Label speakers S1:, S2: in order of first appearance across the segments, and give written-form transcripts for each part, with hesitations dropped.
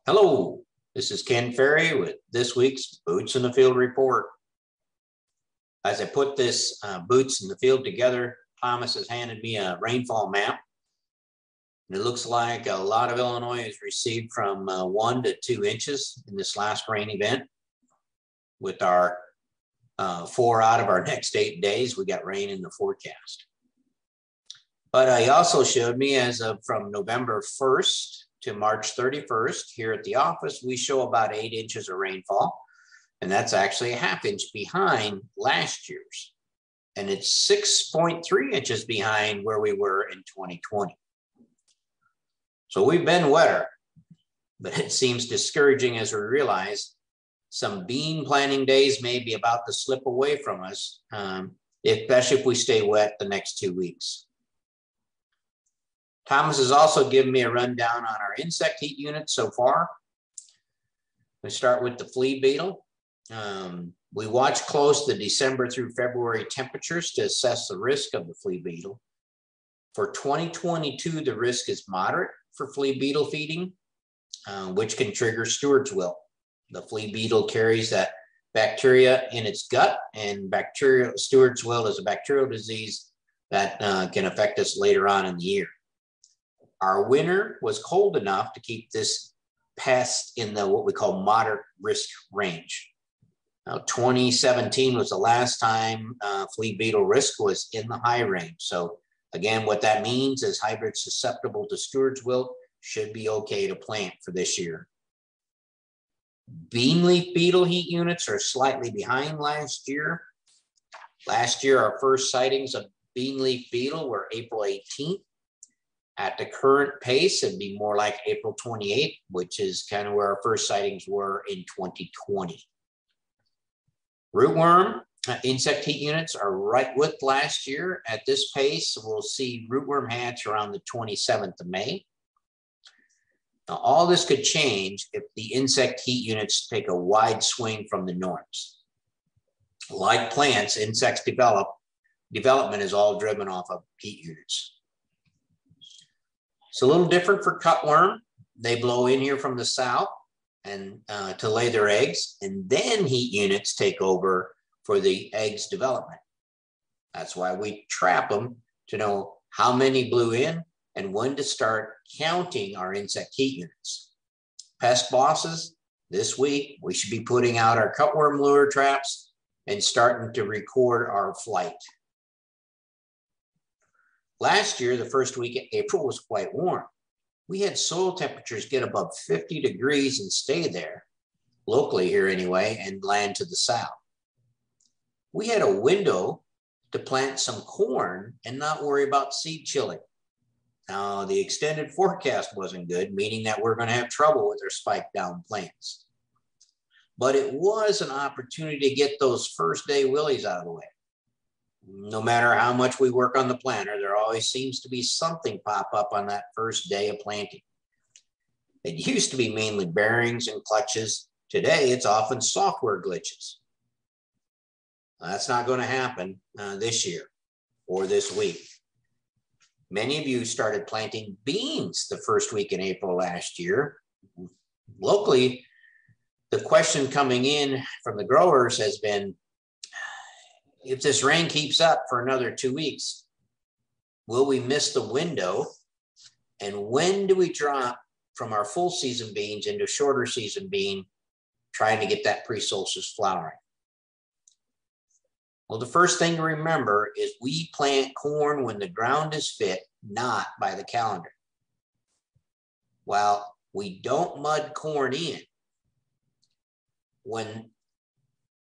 S1: Hello, this is Ken Ferry with this week's Boots in the Field report. As I put this Boots in the Field together, Thomas has handed me a rainfall map. And it looks like a lot of Illinois has received from 1 to 2 inches in this last rain event. With our 4 out of our next 8 days, we got rain in the forecast. But he also showed me as of from November 1st to March 31st, here at the office, we show about 8 inches of rainfall. And that's actually a ½ inch behind last year's. And it's 6.3 inches behind where we were in 2020. So we've been wetter, but it seems discouraging as we realize some bean planting days may be about to slip away from us, especially if we stay wet the next 2 weeks. Thomas has also given me a rundown on our insect heat units so far. We start with the flea beetle. We watch close the December through February temperatures to assess the risk of the flea beetle. For 2022, the risk is moderate for flea beetle feeding, which can trigger steward's wilt. The flea beetle carries that bacteria in its gut, and steward's wilt is a bacterial disease that can affect us later on in the year. Our winter was cold enough to keep this pest in the what we call moderate risk range. Now, 2017 was the last time flea beetle risk was in the high range. So again, what that means is hybrids susceptible to steward's wilt should be okay to plant for this year. Bean leaf beetle heat units are slightly behind last year. Last year, our first sightings of bean leaf beetle were April 18th. At the current pace, it'd be more like April 28th, which is kind of where our first sightings were in 2020. Rootworm insect heat units are right with last year. At this pace, we'll see rootworm hatch around the 27th of May. Now, all this could change if the insect heat units take a wide swing from the norms. Like plants, insects development is all driven off of heat units. It's a little different for cutworm. They blow in here from the south and to lay their eggs, and then heat units take over for the eggs development. That's why we trap them to know how many blew in and when to start counting our insect heat units. Pest bosses, this week, we should be putting out our cutworm lure traps and starting to record our flight. Last year, the first week of April was quite warm. We had soil temperatures get above 50 degrees and stay there, locally here anyway, and land to the south. We had a window to plant some corn and not worry about seed chilling. Now, the extended forecast wasn't good, meaning that we're going to have trouble with our spike down plants. But it was an opportunity to get those first day willies out of the way. No matter how much we work on the planter, there always seems to be something pop up on that first day of planting. It used to be mainly bearings and clutches. Today, it's often software glitches. That's not going to happen this year or this week. Many of you started planting beans the first week in April last year. Locally, the question coming in from the growers has been, if this rain keeps up for another 2 weeks, will we miss the window? And when do we drop from our full season beans into shorter season bean, trying to get that pre-solstice flowering? Well, the first thing to remember is we plant corn when the ground is fit, not by the calendar. While we don't mud corn in, when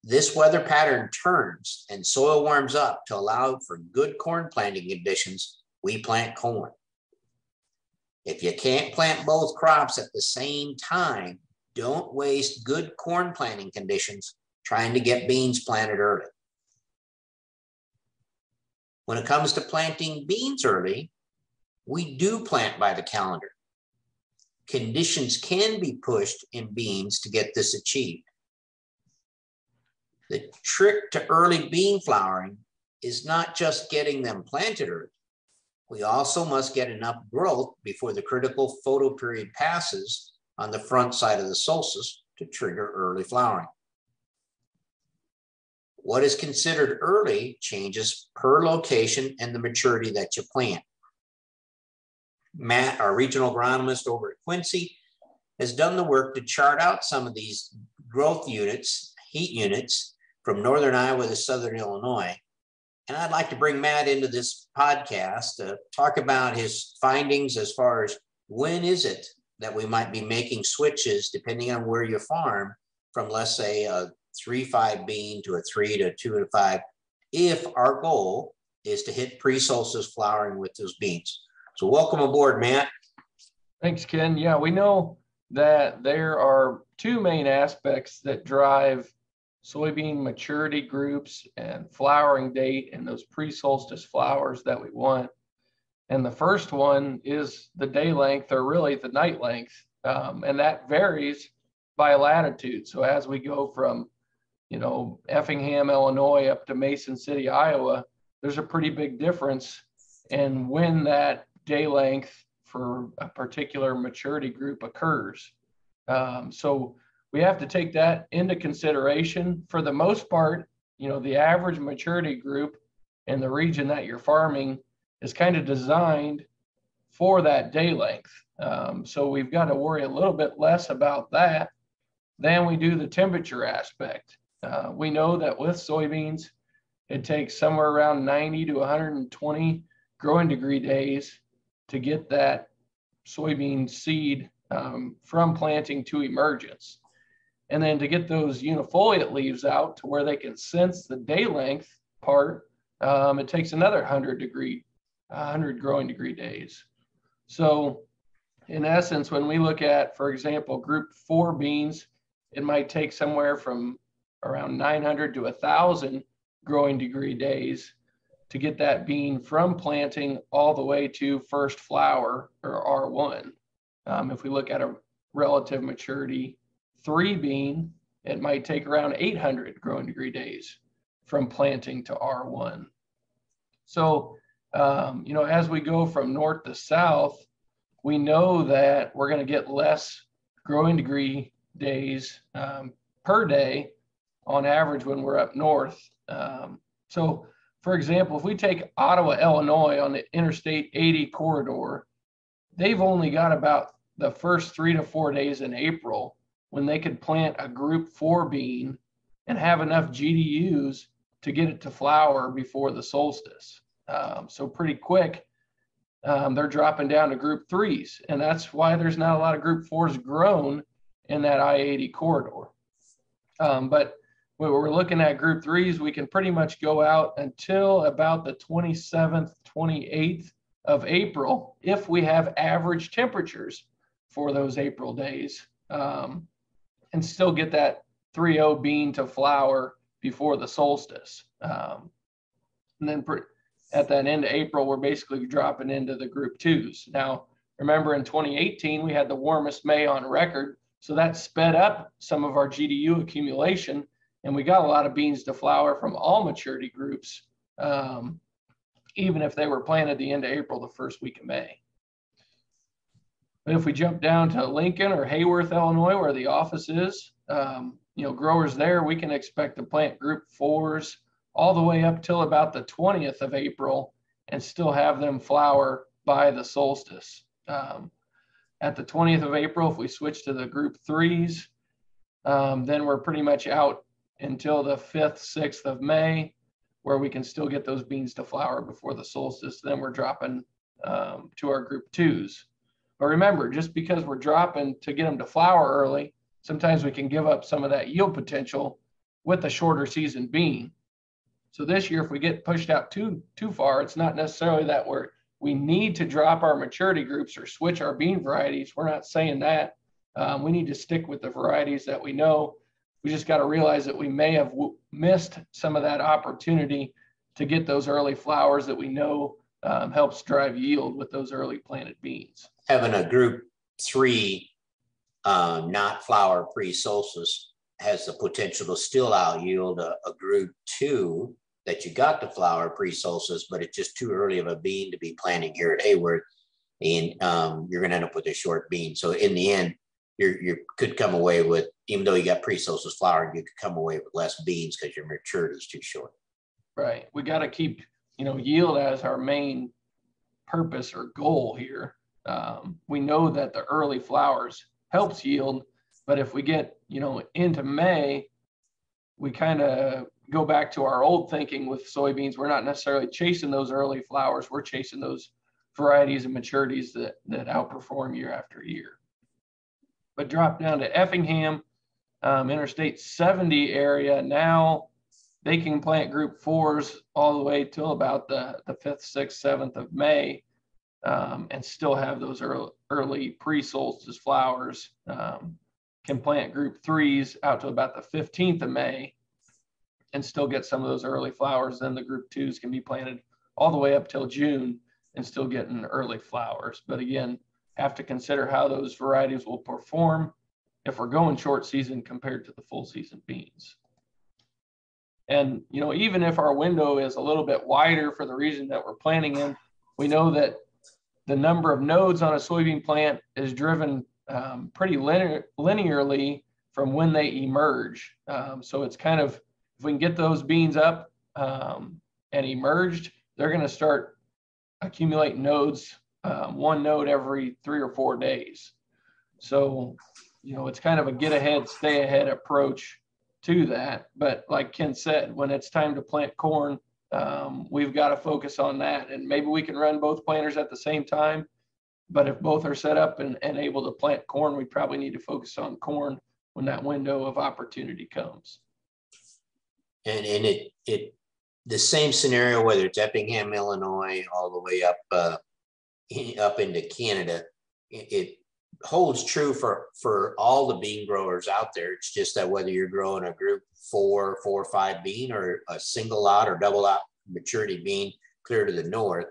S1: this weather pattern turns and soil warms up to allow for good corn planting conditions, we plant corn. If you can't plant both crops at the same time, don't waste good corn planting conditions trying to get beans planted early. When it comes to planting beans early, we do plant by the calendar. Conditions can be pushed in beans to get this achieved. The trick to early bean flowering is not just getting them planted early. We also must get enough growth before the critical photo period passes on the front side of the solstice to trigger early flowering. What is considered early changes per location and the maturity that you plant. Matt, our regional agronomist over at Quincy, has done the work to chart out some of these growth units, heat units from northern Iowa to southern Illinois. And I'd like to bring Matt into this podcast to talk about his findings as far as when is it that we might be making switches, depending on where you farm, from, let's say, a 3-5 bean to a 3 to 2 to 5, if our goal is to hit pre-solstice flowering with those beans. So welcome aboard, Matt.
S2: Thanks, Ken. Yeah, we know that there are two main aspects that drive soybean maturity groups and flowering date and those pre-solstice flowers that we want. And the first one is the day length, or really the night length. And that varies by latitude. So as we go from, Effingham, Illinois up to Mason City, Iowa, there's a pretty big difference in when that day length for a particular maturity group occurs. So we have to take that into consideration. For the most part, the average maturity group in the region that you're farming is kind of designed for that day length. So we've got to worry a little bit less about that than we do the temperature aspect. We know that with soybeans, it takes somewhere around 90 to 120 growing degree days to get that soybean seed from planting to emergence. And then to get those unifoliate leaves out to where they can sense the day length part, it takes another 100 growing degree days. So in essence, when we look at, for example, group 4 beans, it might take somewhere from around 900 to 1,000 growing degree days to get that bean from planting all the way to first flower, or R1. If we look at a relative maturity 3 bean, it might take around 800 growing degree days from planting to R1. So, as we go from north to south, we know that we're going to get less growing degree days per day on average when we're up north. So, for example, if we take Ottawa, Illinois on the Interstate 80 corridor, they've only got about the first 3 to 4 days in April when they could plant a group 4 bean and have enough GDUs to get it to flower before the solstice. So pretty quick, they're dropping down to group 3s. And that's why there's not a lot of group 4s grown in that I-80 corridor. But when we're looking at group 3s, we can pretty much go out until about the 27th, 28th of April if we have average temperatures for those April days, and still get that 3-0 bean to flower before the solstice. And then at that end of April, we're basically dropping into the group 2s. Now, remember in 2018, we had the warmest May on record, so that sped up some of our GDU accumulation, and we got a lot of beans to flower from all maturity groups, even if they were planted the end of April, the first week of May. But if we jump down to Lincoln or Hayworth, Illinois, where the office is, growers there, we can expect to plant group 4s all the way up till about the 20th of April and still have them flower by the solstice. At the 20th of April, if we switch to the group 3s, then we're pretty much out until the 5th, 6th of May, where we can still get those beans to flower before the solstice. Then we're dropping to our group 2s. But remember, just because we're dropping to get them to flower early, sometimes we can give up some of that yield potential with a shorter season bean. So this year, if we get pushed out too far, it's not necessarily that we need to drop our maturity groups or switch our bean varieties. We're not saying that. We need to stick with the varieties that we know. We just got to realize that we may have missed some of that opportunity to get those early flowers that we know helps drive yield with those early planted beans.
S1: Having a group 3 not flower pre-solstice has the potential to still out yield a group 2 that you got to flower pre-solstice, but it's just too early of a bean to be planting here at Hayworth, and you're going to end up with a short bean. So in the end, you could come away with, even though you got pre-solstice flowering, you could come away with less beans because your maturity is too short.
S2: Right. We got to keep, yield as our main purpose or goal here. We know that the early flowers helps yield, but if we get, into May, we kind of go back to our old thinking with soybeans. We're not necessarily chasing those early flowers. We're chasing those varieties and maturities that outperform year after year. But drop down to Effingham, Interstate 70 area. Now they can plant group 4s all the way till about the 5th, 6th, 7th of May, and still have those early pre-solstice flowers. Can plant group 3s out to about the 15th of May and still get some of those early flowers. Then the group 2s can be planted all the way up till June and still getting early flowers. But again, have to consider how those varieties will perform if we're going short season compared to the full season beans. And, even if our window is a little bit wider for the region that we're planting in, we know that the number of nodes on a soybean plant is driven pretty linearly from when they emerge. So it's kind of, if we can get those beans up and emerged, they're going to start accumulating nodes, one node every 3 or 4 days. So, it's kind of a get ahead, stay ahead approach to that. But like Ken said, when it's time to plant corn, we've got to focus on that. And maybe we can run both planters at the same time. But if both are set up and able to plant corn, we probably need to focus on corn when that window of opportunity comes.
S1: And it the same scenario, whether it's Effingham, Illinois, all the way up into Canada, it holds true for all the bean growers out there. It's just that whether you're growing a group 4 or 5 bean or a single lot or double lot maturity bean clear to the north,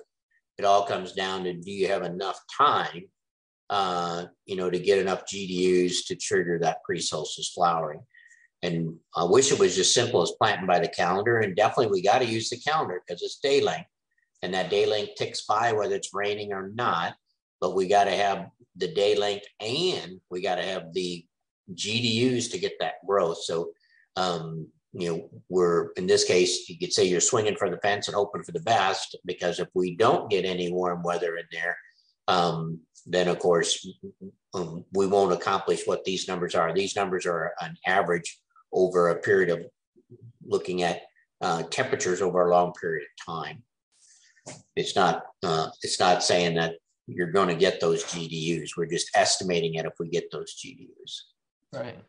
S1: it all comes down to, do you have enough time, to get enough GDUs to trigger that pre-solstice flowering? And I wish it was as simple as planting by the calendar. And definitely we got to use the calendar because it's day length, and that day length ticks by whether it's raining or not. But we got to have the day length and we got to have the GDUs to get that growth. So, we're, in this case, you could say you're swinging for the fence and hoping for the best, because if we don't get any warm weather in there, then of course we won't accomplish what these numbers are. These numbers are an average over a period of looking at temperatures over a long period of time. It's not saying that you're going to get those GDUs. We're just estimating it if we get those GDUs.
S2: Right.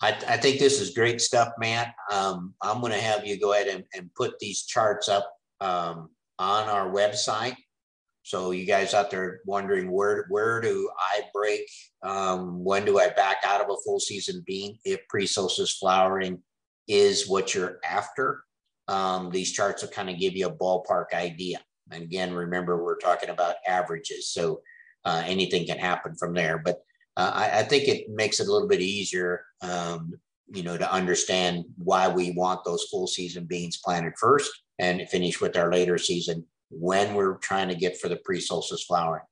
S1: I think this is great stuff, Matt. I'm going to have you go ahead and put these charts up on our website. So you guys out there wondering, where do I break? When do I back out of a full season bean if pre-solstice flowering is what you're after? These charts will kind of give you a ballpark idea. And again, remember, we're talking about averages. So anything can happen from there. But I think it makes it a little bit easier, to understand why we want those full season beans planted first and finish with our later season when we're trying to get for the pre-solstice flowering.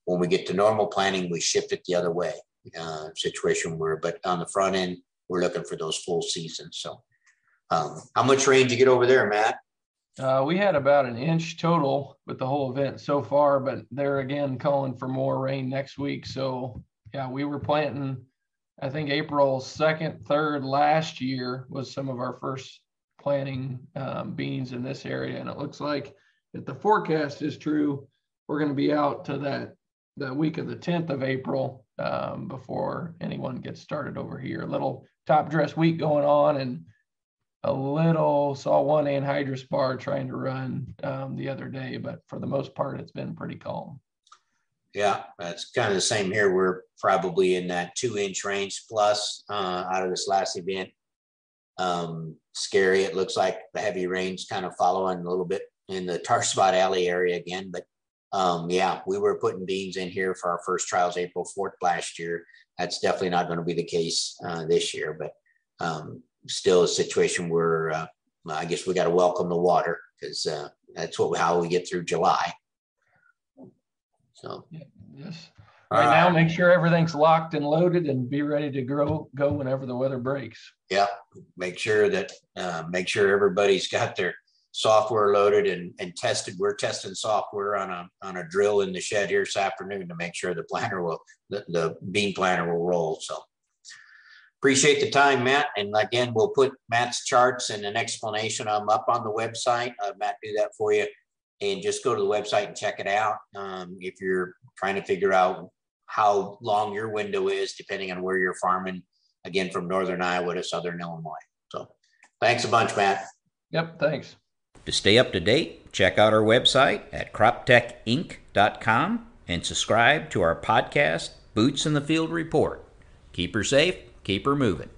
S1: When we get to normal planting, we shift it the other way, situation but on the front end, we're looking for those full seasons. So how much rain did you get over there, Matt?
S2: We had about an inch total with the whole event so far, but they're again calling for more rain next week. So yeah, we were planting, I think April 2nd, 3rd last year was some of our first planting beans in this area. And it looks like if the forecast is true, we're going to be out to that week of the 10th of April before anyone gets started over here. A little top dress week going on, and saw one anhydrous bar trying to run the other day, but for the most part, it's been pretty calm.
S1: Yeah, that's kind of the same here. We're probably in that 2-inch range plus out of this last event. Scary. It looks like the heavy rain's kind of following a little bit in the Tar Spot Alley area again. But yeah, we were putting beans in here for our first trials April 4th last year. That's definitely not going to be the case this year, but still a situation where I guess we got to welcome the water, because that's how we get through July. So
S2: yes, Right now, make sure everything's locked and loaded and be ready to go whenever the weather breaks.
S1: Yeah, make sure everybody's got their software loaded and tested. We're testing software on a drill in the shed here this afternoon to make sure the bean planter will roll. So appreciate the time, Matt. And again, we'll put Matt's charts and an explanation up on the website. Matt, do that for you. And just go to the website and check it out. If you're trying to figure out how long your window is, depending on where you're farming, again, from northern Iowa to southern Illinois. So thanks a bunch, Matt.
S2: Yep, thanks.
S3: To stay up to date, check out our website at croptechinc.com and subscribe to our podcast, Boots in the Field Report. Keep her safe, keep her moving.